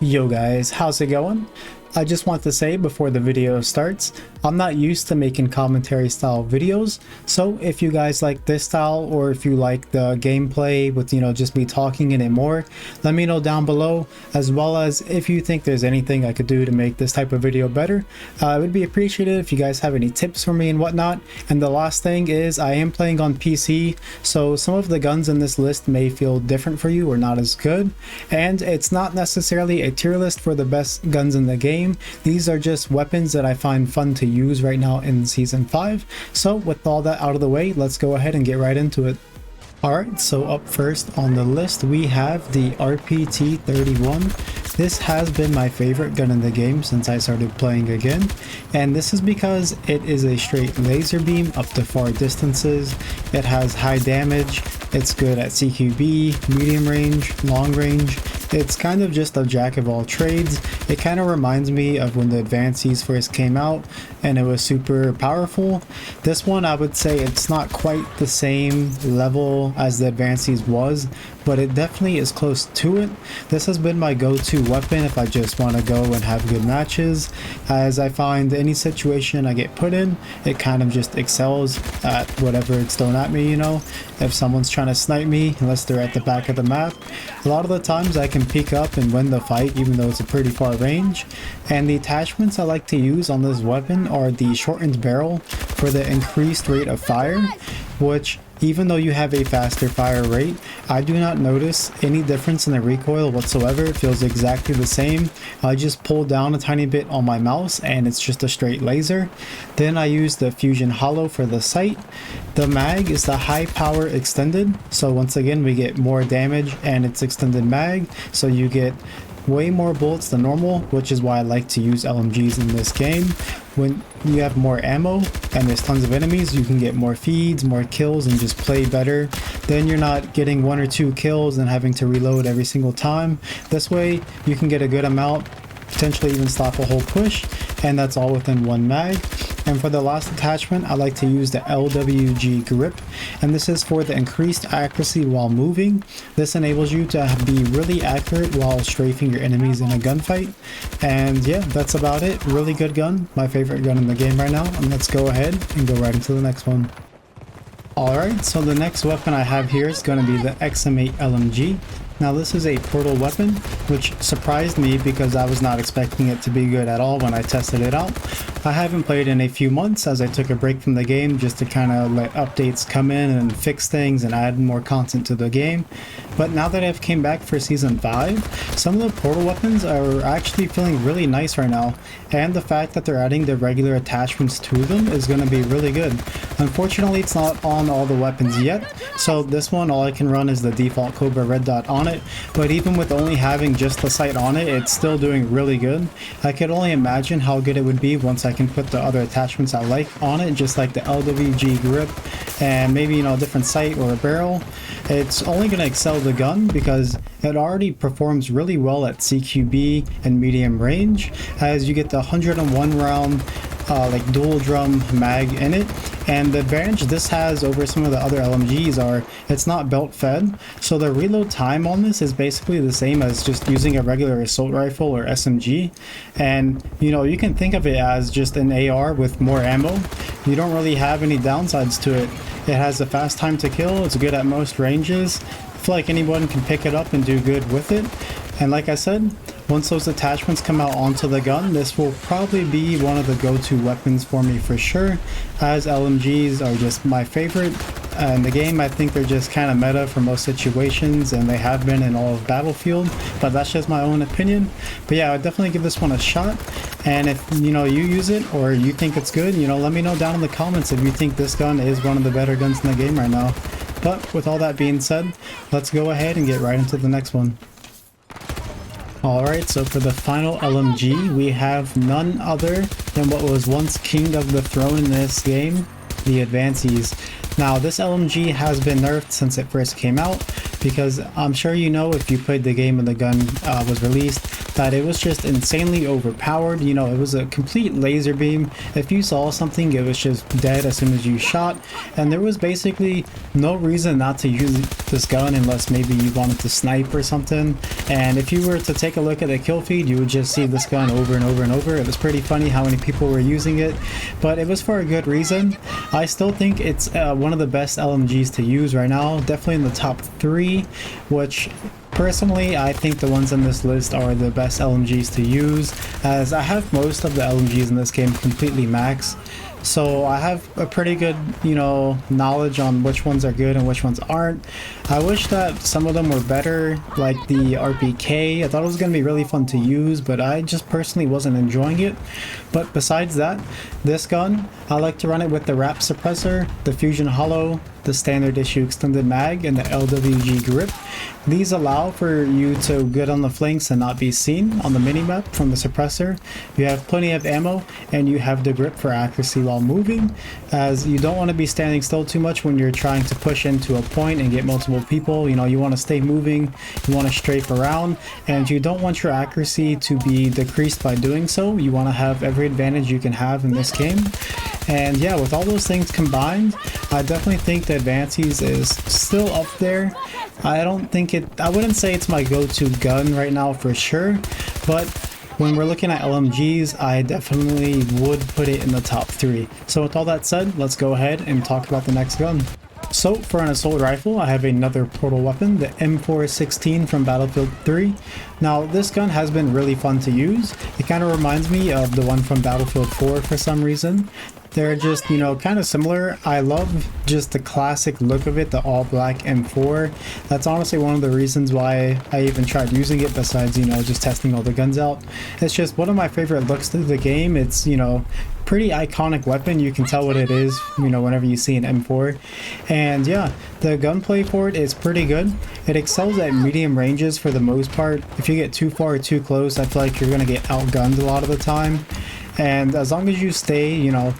Yo guys, how's it going? I just want to say before the video starts, I'm not used to making commentary style videos, so if you guys like this style or if you like the gameplay with just me talking in it more, let me know down below, as well as if you think there's anything I could do to make this type of video better. It would be appreciated if you guys have any tips for me and whatnot. And the last thing is I am playing on PC, so some of the guns in this list may feel different for you or not as good, and it's not necessarily a tier list for the best guns in the game. These are just weapons that I find fun to use right now in season 5. So with all that out of the way, let's go ahead and get right into it. Alright, so up first on the list we have the RPT-31. This has been my favorite gun in the game since I started playing again, and this is because it is a straight laser beam up to far distances. It has high damage, it's good at CQB, medium range, long range. It's kind of just a jack of all trades. It kind of reminds me of when the Advances first came out and it was super powerful. This one, I would say it's not quite the same level as the Advances was, but it definitely is close to it. This has been my go-to weapon if I just want to go and have good matches, as I find any situation I get put in, it kind of just excels at whatever it's thrown at me, If someone's trying to snipe me, unless they're at the back of the map, a lot of the times I can peek up and win the fight even though it's a pretty far range. And the attachments I like to use on this weapon are the shortened barrel for the increased rate of fire, which even though you have a faster fire rate, I do not notice any difference in the recoil whatsoever. It feels exactly the same. I just pull down a tiny bit on my mouse and it's just a straight laser. Then I use the Fusion Hollow for the sight. The mag is the high power extended, so once again we get more damage and it's extended mag, so you get way more bullets than normal, which is why I like to use LMGs in this game. When you have more ammo and there's tons of enemies, you can get more feeds, more kills, and just play better. Then you're not getting 1 or 2 kills and having to reload every single time. This way you can get a good amount, potentially even stop a whole push, and that's all within 1 mag. And for the last attachment, I like to use the LWG grip, and this is for the increased accuracy while moving. This enables you to be really accurate while strafing your enemies in a gunfight. And yeah, that's about it. Really good gun, my favorite gun in the game right now, and let's go ahead and go right into the next one. Alright, so the next weapon I have here is going to be the XM8 LMG. Now this is a portal weapon, which surprised me because I was not expecting it to be good at all when I tested it out. I haven't played in a few months as I took a break from the game just to kind of let updates come in and fix things and add more content to the game. But now that I've came back for season 5, some of the portal weapons are actually feeling really nice right now, and the fact that they're adding the regular attachments to them is going to be really good. Unfortunately, it's not on all the weapons yet, so this one all I can run is the default Cobra red dot on it, but even with only having just the sight on it, it's still doing really good. I could only imagine how good it would be once I can put the other attachments I like on it, just like the LWG grip and maybe a different sight or a barrel. It's only going to excel the gun because it already performs really well at CQB and medium range, as you get the 101 round like dual drum mag in it. And the advantage this has over some of the other LMGs are it's not belt fed, so the reload time on this is basically the same as just using a regular assault rifle or SMG. And you can think of it as just an AR with more ammo. You don't really have any downsides to it. It has a fast time to kill, it's good at most ranges. I feel like anyone can pick it up and do good with it. And like I said, once those attachments come out onto the gun, this will probably be one of the go-to weapons for me for sure, as LMGs are just my favorite in the game. I think they're just kind of meta for most situations, and they have been in all of Battlefield, but that's just my own opinion. But yeah, I'd definitely give this one a shot, and if you use it or you think it's good, let me know down in the comments if you think this gun is one of the better guns in the game right now. But with all that being said, let's go ahead and get right into the next one. Alright, so for the final LMG, we have none other than what was once king of the throne in this game, the Advances. Now, this LMG has been nerfed since it first came out. because I'm sure you know, if you played the game when the gun was released, that it was just insanely overpowered. You know, it was a complete laser beam. If you saw something, it was just dead as soon as you shot, and there was basically no reason not to use this gun unless maybe you wanted to snipe or something. And if you were to take a look at the kill feed, you would just see this gun over and over and over. It was pretty funny how many people were using it, but it was for a good reason. I still think it's one of the best LMGs to use right now, definitely in the top 3, which personally I think the ones on this list are the best LMGs to use, as I have most of the LMGs in this game completely max. So I have a pretty good, you know, knowledge on which ones are good and which ones aren't. I wish that some of them were better, like the RPK. I thought it was going to be really fun to use, but I just personally wasn't enjoying it. But besides that, this gun, I like to run it with the RAP suppressor, the Fusion Hollow, the standard issue extended mag, and the LWG grip. These allow for you to get on the flanks and not be seen on the minimap from the suppressor. You have plenty of ammo, and you have the grip for accuracy while moving, as you don't want to be standing still too much when you're trying to push into a point and get multiple people. You know, you want to stay moving, you want to strafe around, and you don't want your accuracy to be decreased by doing so. You want to have every advantage you can have in this game. And yeah, with all those things combined, I definitely think that Advances is still up there. I wouldn't say it's my go-to gun right now for sure, but when we're looking at LMGs, I definitely would put it in the top 3. So with all that said, let's go ahead and talk about the next gun. So for an assault rifle, I have another portal weapon, the M416 from Battlefield 3. Now this gun has been really fun to use. It kind of reminds me of the one from Battlefield 4 for some reason. They're just, you know, kind of similar. I love just the classic look of it, the all black M4. That's honestly one of the reasons why I even tried using it, besides, you know, just testing all the guns out. It's just one of my favorite looks to the game. It's, you know, pretty iconic weapon. You can tell what it is, you know, whenever you see an M4. And yeah, the gunplay for it is pretty good. It excels at medium ranges for the most part. If you get too far or too close, I feel like you're gonna get outgunned a lot of the time. And as long as you stay, you know,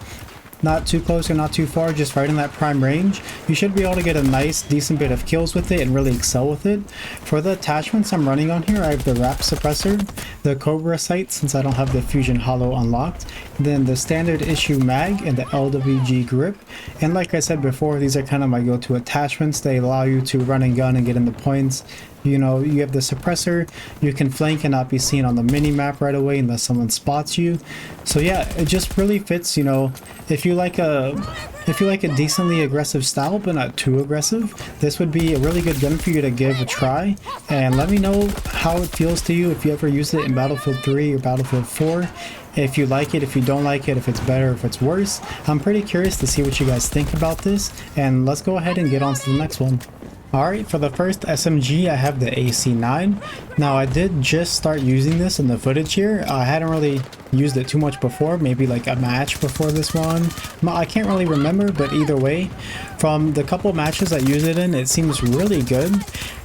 not too close or not too far, just right in that prime range, you should be able to get a nice decent bit of kills with it and really excel with it. For the attachments I'm running on here, I have the RAP suppressor, the Cobra sight since I don't have the Fusion Hollow unlocked, then the standard issue mag and the LWG grip. And like I said before, these are kind of my go-to attachments. They allow you to run and gun and get in the points. You know, you have the suppressor, you can flank and not be seen on the mini-map right away unless someone spots you. So yeah, it just really fits, you know, if you like a decently aggressive style but not too aggressive, this would be a really good gun for you to give a try. And let me know how it feels to you if you ever use it in Battlefield 3 or Battlefield 4. If you like it, if you don't like it, if it's better, if it's worse. I'm pretty curious to see what you guys think about this, and let's go ahead and get on to the next one. Alright, for the first SMG, I have the AC9. Now, I did just start using this in the footage here. I hadn't really used it too much before, maybe like a match before this one. I can't really remember, but either way, from the couple matches I used it in, it seems really good.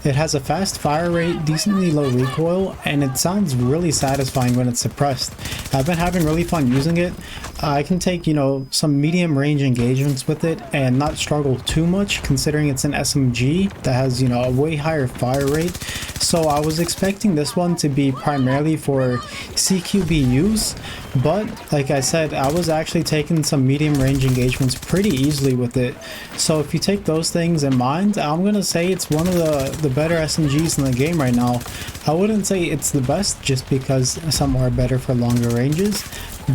It has a fast fire rate, decently low recoil, and it sounds really satisfying when it's suppressed. I've been having really fun using it. I can take, you know, some medium range engagements with it and not struggle too much, considering it's an SMG that has, you know, a way higher fire rate. So I was expecting this one to be primarily for CQB use, but like I said, I was actually taking some medium range engagements pretty easily with it. So if you take those things in mind, I'm gonna say it's one of the better SMGs in the game right now. I wouldn't say it's the best just because some are better for longer ranges,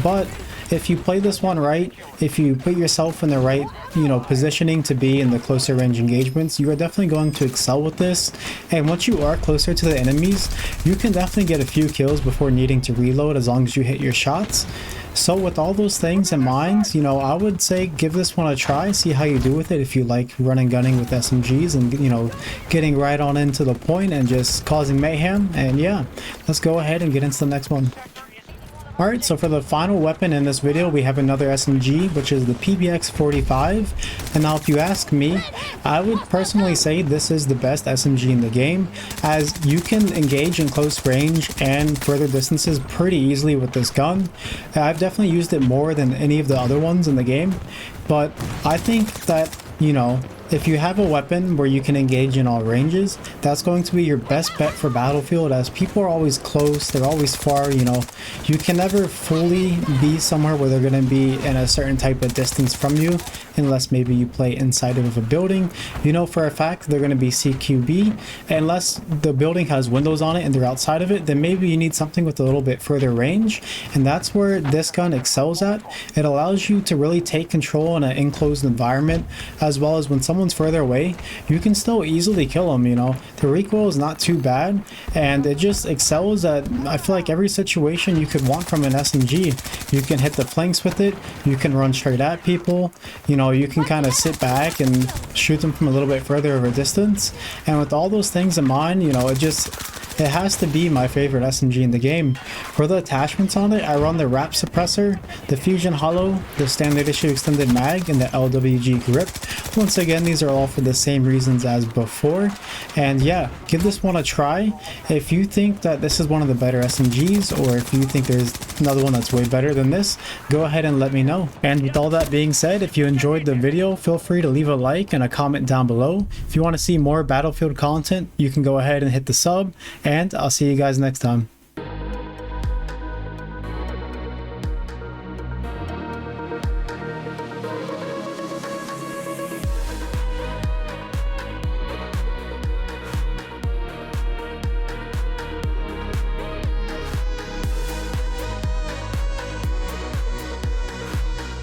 but if you play this one right, if you put yourself in the right, you know, positioning to be in the closer range engagements, you are definitely going to excel with this. And once you are closer to the enemies, you can definitely get a few kills before needing to reload as long as you hit your shots. So with all those things in mind, you know, I would say give this one a try, see how you do with it if you like running gunning with SMGs and, you know, getting right on into the point and just causing mayhem. And yeah, let's go ahead and get into the next one. Alright, so for the final weapon in this video, we have another SMG, which is the PBX-45. And now if you ask me, I would personally say this is the best SMG in the game, as you can engage in close range and further distances pretty easily with this gun. I've definitely used it more than any of the other ones in the game, but I think that, you know, If you have a weapon where you can engage in all ranges, that's going to be your best bet for Battlefield, as people are always close, they're always far, you know. You can never fully be somewhere where they're going to be in a certain type of distance from you, unless maybe you play inside of a building. You know for a fact they're going to be CQB, unless the building has windows on it and they're outside of it, then maybe you need something with a little bit further range, and that's where this gun excels at. It allows you to really take control in an enclosed environment, as well as when someone's further away, you can still easily kill them, you know. The recoil is not too bad, and it just excels at, I feel like, every situation you could want from an SMG. You can hit the flanks with it, you can run straight at people, you know, you can kind of sit back and shoot them from a little bit further of a distance. And with all those things in mind, you know, it has to be my favorite SMG in the game. For the attachments on it, I run the Wrap Suppressor, the Fusion Hollow, the Standard Issue Extended Mag, and the LWG Grip. Once again, these are all for the same reasons as before. And yeah, give this one a try. If you think that this is one of the better SMGs, or if you think there's another one that's way better than this, go ahead and let me know. And with all that being said, if you enjoyed the video, feel free to leave a like and a comment down below. If you want to see more Battlefield content, you can go ahead and hit the sub, and I'll see you guys next time.